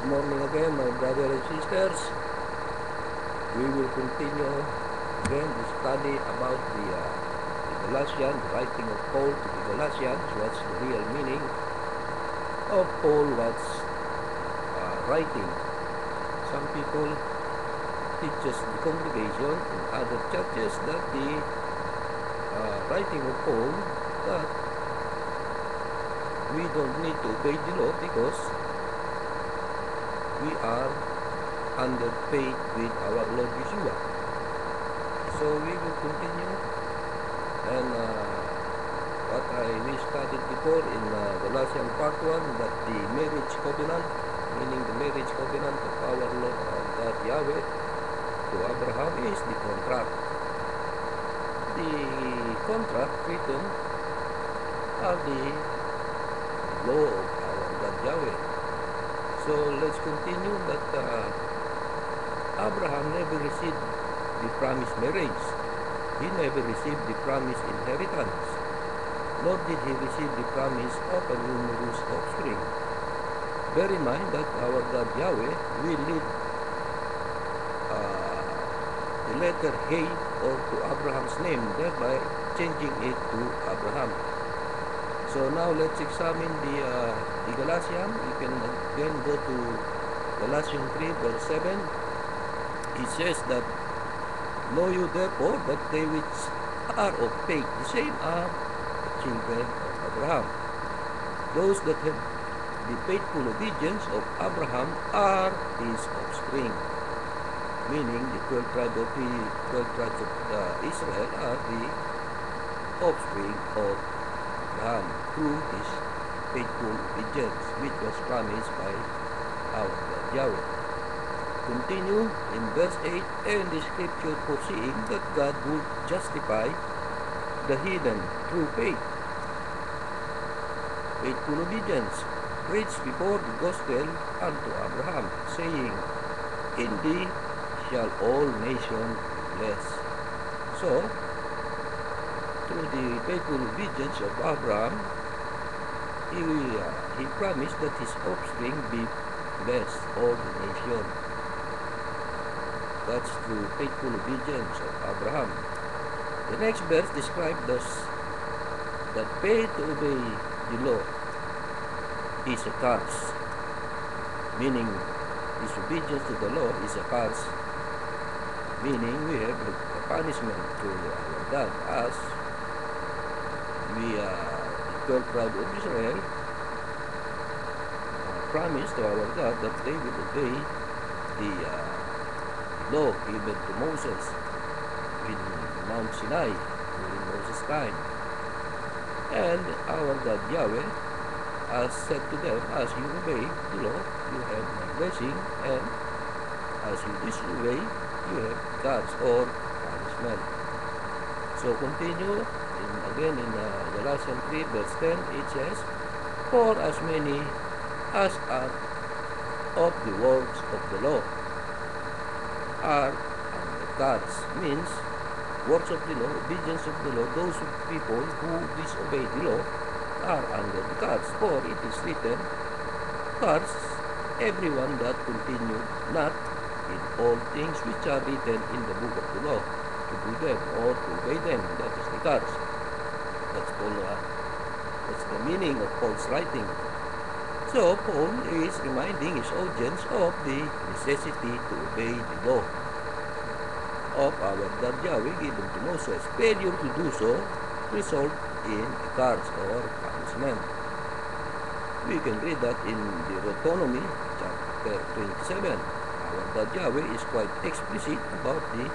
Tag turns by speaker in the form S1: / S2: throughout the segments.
S1: morning again, my brothers and sisters. We will continue again the study about the Galatians, the writing of Paul to the Galatians. What's the real meaning of Paul? What's writing? Some people teaches the congregation in other churches that the writing of Paul that we don't need to obey the law because we are under faith with our Lord Yeshua. So we will continue, and what we studied before in Galatians part 1, that the marriage covenant, meaning the marriage covenant of our Lord God Yahweh to Abraham, is the contract. The contract written are the law of our God Yahweh. So let's continue that Abraham never received the promised marriage. He never received the promised inheritance, nor did he receive the promise of a numerous offspring. Bear in mind that our God Yahweh will lead the letter He or to Abraham's name, thereby changing it to Abraham. So now let's examine the Galatians. You can again go to Galatians 3 verse 7. It says that, know you therefore that they which are of faith, the same are the children of Abraham. Those that have the faithful obedience of Abraham are his offspring. Meaning the 12 tribes of Israel are the offspring of Abraham through his faithful obedience, which was promised by our God Yahweh. Continue in verse 8, and the scripture foreseeing that God would justify the heathen through faith. Faithful obedience preached before the gospel unto Abraham, saying, in thee shall all nations be blessed. So, through the faithful obedience of Abraham, he promised that his offspring be blessed, all the nation. That's through faithful obedience of Abraham. The next verse describes that faith to obey the law is a curse, meaning disobedience to the law is a curse, meaning we have a punishment to our God, as we, the 12 tribes of Israel, promised to our God that they will obey the law given to Moses in Mount Sinai during Moses' time. And our God Yahweh has said to them, as you obey the law, you have my blessing, and as you disobey, you have God's or punishment. So continue, again in Galatians 3 verse 10, it says, for as many as are of the works of the law are under God's, means works of the law, obedience of the law, those people who disobey the law are under the curse. For it is written, curse everyone that continued not in all things which are written in the book of the law, to do them or to obey them. That is the curse. That's the meaning of Paul's writing. So Paul is reminding his audience of the necessity to obey the law of our God Yahweh given to Moses. Failure to do so result in a curse or punishment. We can read that in Deuteronomy chapter 27. Our God Yahweh is quite explicit about the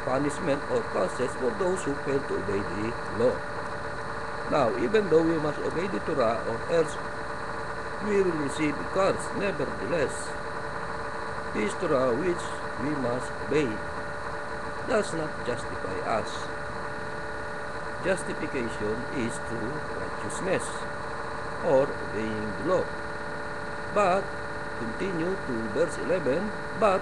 S1: punishment or curses for those who fail to obey the law. Now, even though we must obey the Torah, or else we will receive a curse. Nevertheless, this Torah which we must obey does not justify us. Justification is through righteousness, or obeying the law. But, continue to verse 11, but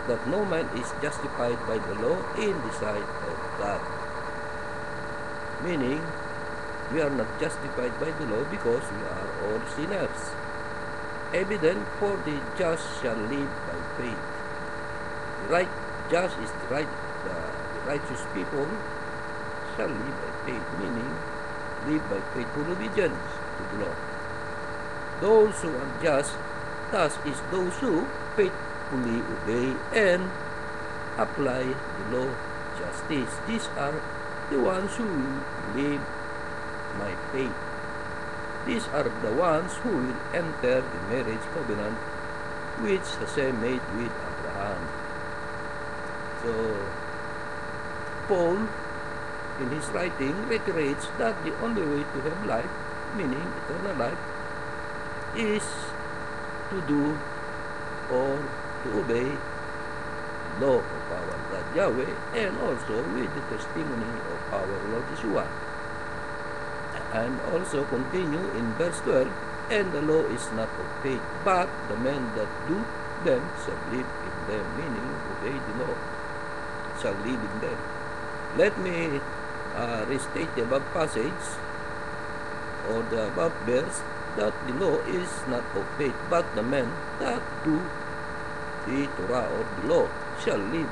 S1: that no man is justified by the law in the sight of God. Meaning, we are not justified by the law because we are all sinners. evident, for the just shall live by faith. The right just is the righteous people shall live by faith, meaning live by faithful obedience to the law. Those who are just, thus is those who faithfully obey and apply the law justice. These are the ones who will live by faith. These are the ones who will enter the marriage covenant which Hashem made with Abraham. So, Paul, in his writing, reiterates that the only way to have life, meaning eternal life, is to do or to obey the law of our God Yahweh, and also with the testimony of our Lord Yeshua. And also continue in verse 12, and the law is not of faith, but the men that do them shall live in them, meaning obey the law, shall live in them. Let me restate the above passage or the above verse, that the law is not of faith, but the men that do the Torah or the law shall live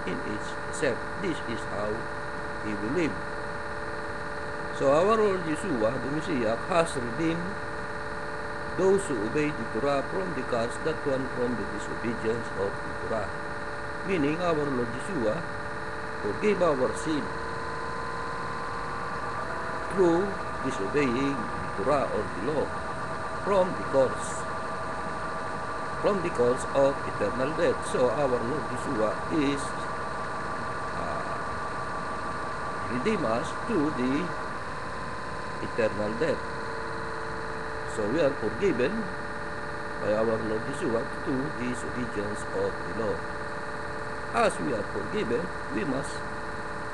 S1: in its precepts. This is how he will live. So our Lord Yeshua, the Messiah, has redeemed those who obey the Torah from the curse, that one from the disobedience of the Torah. Meaning our Lord Yeshua forgave our sin through disobeying the Torah or the law from the curse of eternal death. So our Lord Yeshua is redeem us to the eternal death. So we are forgiven by our Lord Yeshua to the disobedience of the law. As we are forgiven, we must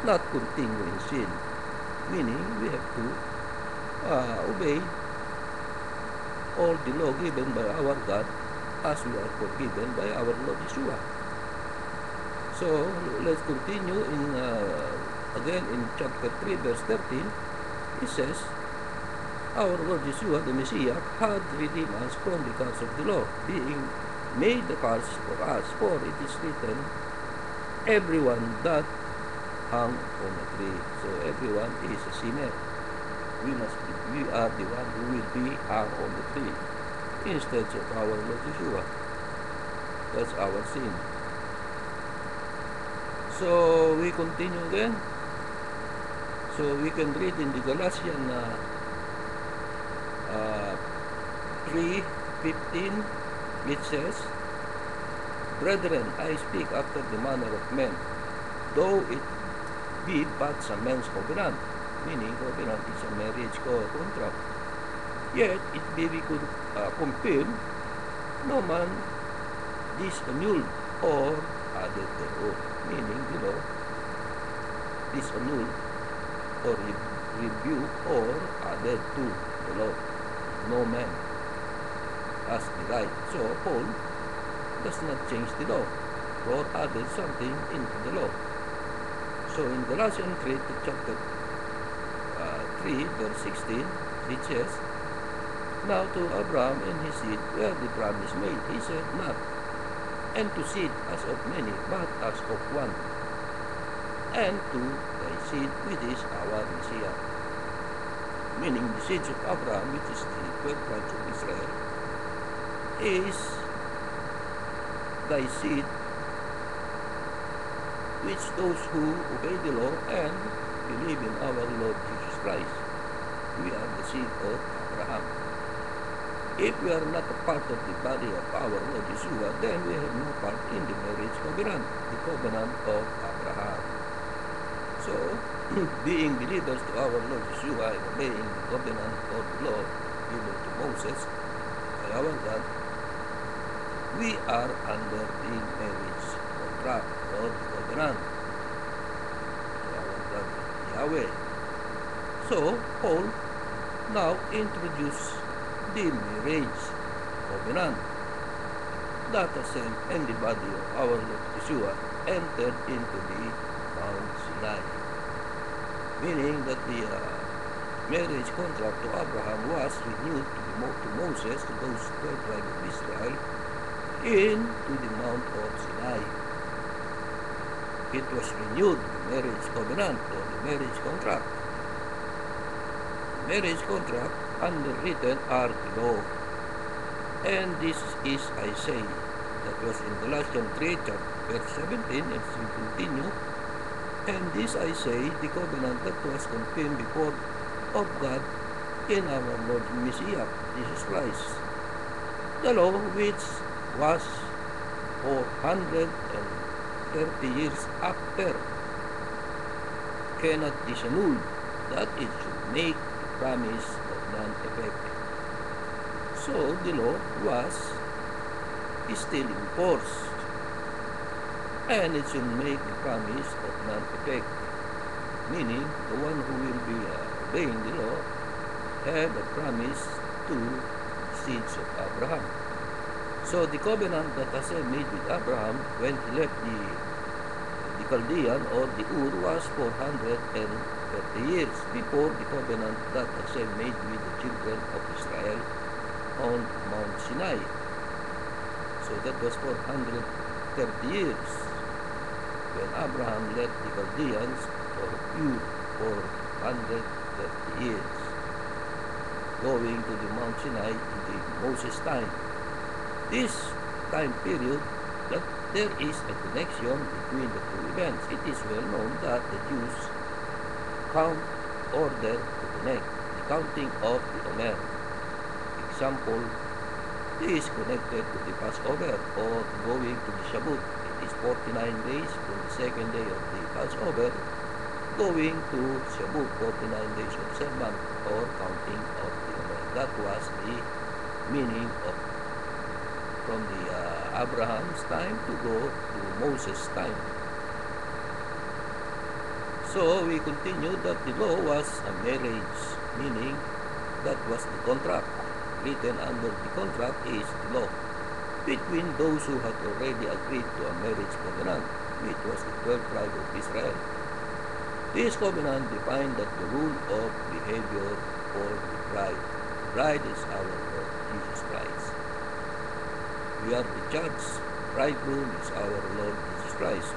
S1: not continue in sin, meaning we have to obey all the law given by our God, as we are forgiven by our Lord Yeshua. So let's continue in again in chapter 3 verse 13. It says, our Lord Yeshua the Messiah had redeemed us from the curse of the law, being made the curse for us, for it is written, everyone that hung on a tree. So everyone is a sinner. We are the one who will be hung on the tree instead of our Lord Yeshua. That's our sin. So we continue again. So we can read in the Galatians 3:15, which says, brethren, I speak after the manner of men, though it be but some men's covenant, meaning covenant is a marriage contract. Yet it may be confirmed, no man disannulled or added thereof, meaning, disannulled or rebuke or added to the law. No man has the right. So Paul does not change the law or added something into the law. So in Galatians 3 chapter 3 verse 16, it says, now to Abraham and his seed were the promise made. He said not, and to seed as of many, but as of one, and to thy seed, which is our Messiah. Meaning the seeds of Abraham, which is the 12 tribes of Israel, is thy seed, which those who obey the law and believe in our Lord Jesus Christ. We are the seed of Abraham. If we are not a part of the body of our Lord Yeshua, then we have no part in the marriage covenant, the covenant of Abraham. So, being believers to our Lord Yeshua and obeying the covenant of the law given to Moses by our God, we are under the marriage contract or the covenant to our God Yahweh. So, Paul now introduces the marriage covenant that Hashem and the body of our Lord Yeshua entered into the Mount Sinai. Meaning that the marriage contract to Abraham was renewed to Moses, to those 12 tribes of Israel, to the Mount of Sinai. It was renewed, the marriage covenant or the marriage contract. Marriage contract underwritten are the law. And this is, I say, that was in Galatians 3, verse 17, and we continue. And this I say, the covenant that was confirmed before of God in our Lord Messiah, Jesus Christ. The law which was 430 years after cannot disannul that it should make the promise of non-effect. So the law was still in force, and it should make the promise of non-effect, meaning the one who will be obeying the law had a promise to the seeds of Abraham. So the covenant that Hashem made with Abraham when he left the Chaldean or the Ur was 430 years before the covenant that Hashem made with the children of Israel on Mount Sinai. So that was 430 years when Abraham left the Chaldeans for Ur for 130 years, going to the Mount Sinai in the Moses time. This time period, that there is a connection between the two events. It is well known that the Jews count order to connect the counting of the Omer. Example, this is connected to the Passover or going to the Shavuot. It is 49 days from the second day of the Passover going to Shavuot, 49 days of Seven or counting of the Omer. That was the meaning of from the Abraham's time to go to Moses' time. So we continue that the law was a marriage, meaning that was the contract. Written under the contract is the law between those who had already agreed to a marriage covenant, which was the 12 tribes of Israel. This covenant defined that the rule of behavior for the bride. The bride is our Lord Jesus Christ. We are the church. Bridegroom is our Lord Jesus Christ.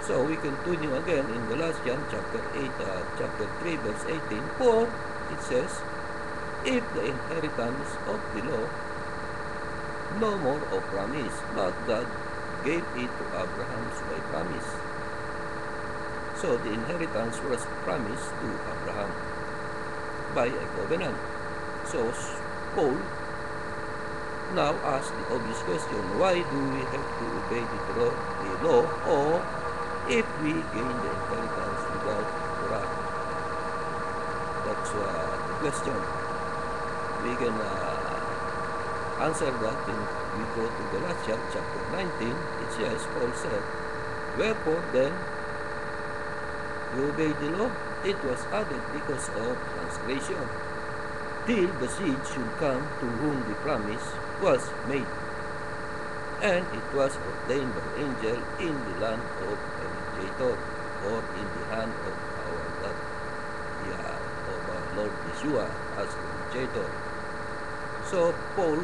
S1: So we continue again in Galatians chapter 3, verse 18. For it says, if the inheritance of the law, no more of promise, but God gave it to Abraham by promise. So the inheritance was promised to Abraham by a covenant. So Paul now asks the obvious question, why do we have to obey the law, or if we gain the inheritance without Torah? That's the question. We can answer that when we go to Galatians chapter 19. It says, Paul said, wherefore then you obey the law? It was added because of transgression, till the seed should come to whom the promise was made. And it was ordained by the angel in the land of a mediator, or in the hand of our God, of our Lord Yeshua as the mediator. So Paul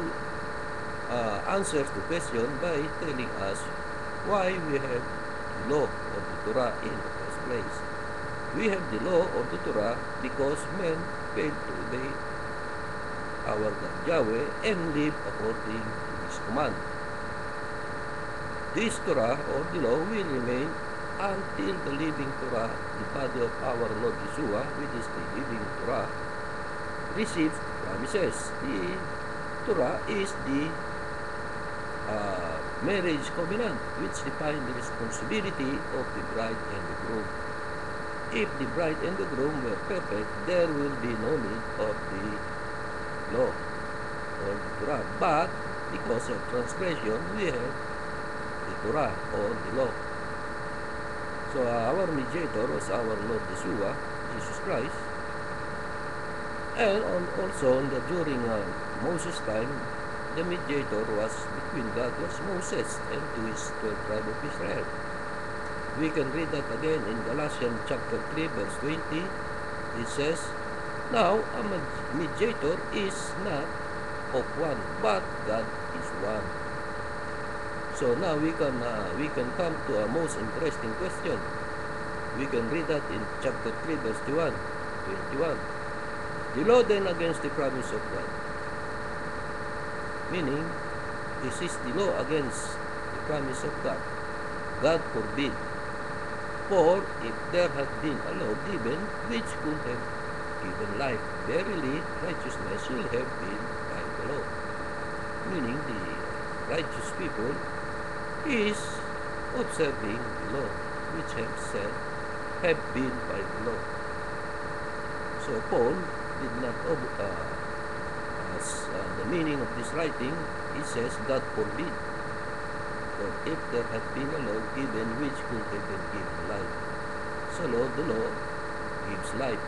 S1: answers the question by telling us why we have the law or the Torah in the first place. We have the law or the Torah because men failed to obey our God Yahweh and live according to His command. This Torah or the law will remain until the living Torah, the body of our Lord Yeshua, which is the living Torah, receives promises. The Torah is the marriage covenant, which defines the responsibility of the bride and the groom. If the bride and the groom were perfect, there will be no need of the law or the Torah. But because of transgression, we have the Torah or the law. So our mediator was our Lord Yeshua, Jesus Christ. And also during Moses' time, the mediator was between God was Moses and to his 12 tribes of Israel. We can read that again in Galatians chapter 3, verse 20. It says, now a mediator is not of one, but God is one. So now we can come to a most interesting question. We can read that in chapter 3, verse 21. The law then against the promise of God. Meaning, this is the law against the promise of God. God forbid. For if there had been a law given which could have given life, verily righteousness will have been by the law. Meaning the righteous people is observing the law, which have been by the law. So Paul did not, the meaning of this writing, he says, God forbid. For if there had been a law given which could have been given life. So the law gives life.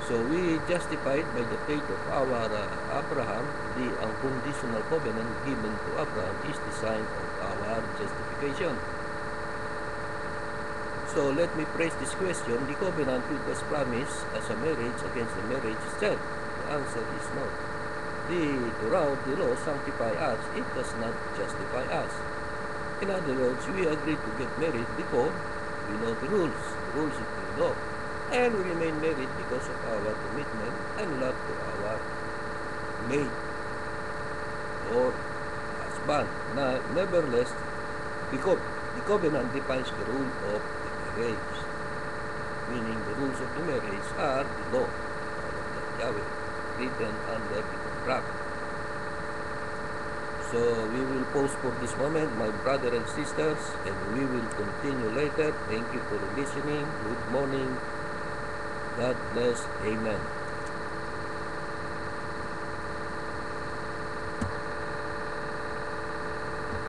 S1: So we justified by the faith of our Abraham. The unconditional covenant given to Abraham is the sign of our justification. So let me phrase this question. The covenant which was promised as a marriage against the marriage itself. The answer is no. The Torah of the law sanctify us. It does not justify us. In other words, we agree to get married because we know the rules of the law. And we remain married because of our commitment and love to our mate or husband. Nevertheless, the covenant defines the rule of marriage, meaning the rules of the marriage are the law of Yahweh, written under the contract. So we will pause for this moment, my brother and sisters, and we will continue later. Thank you for listening. Good morning. God bless. Amen.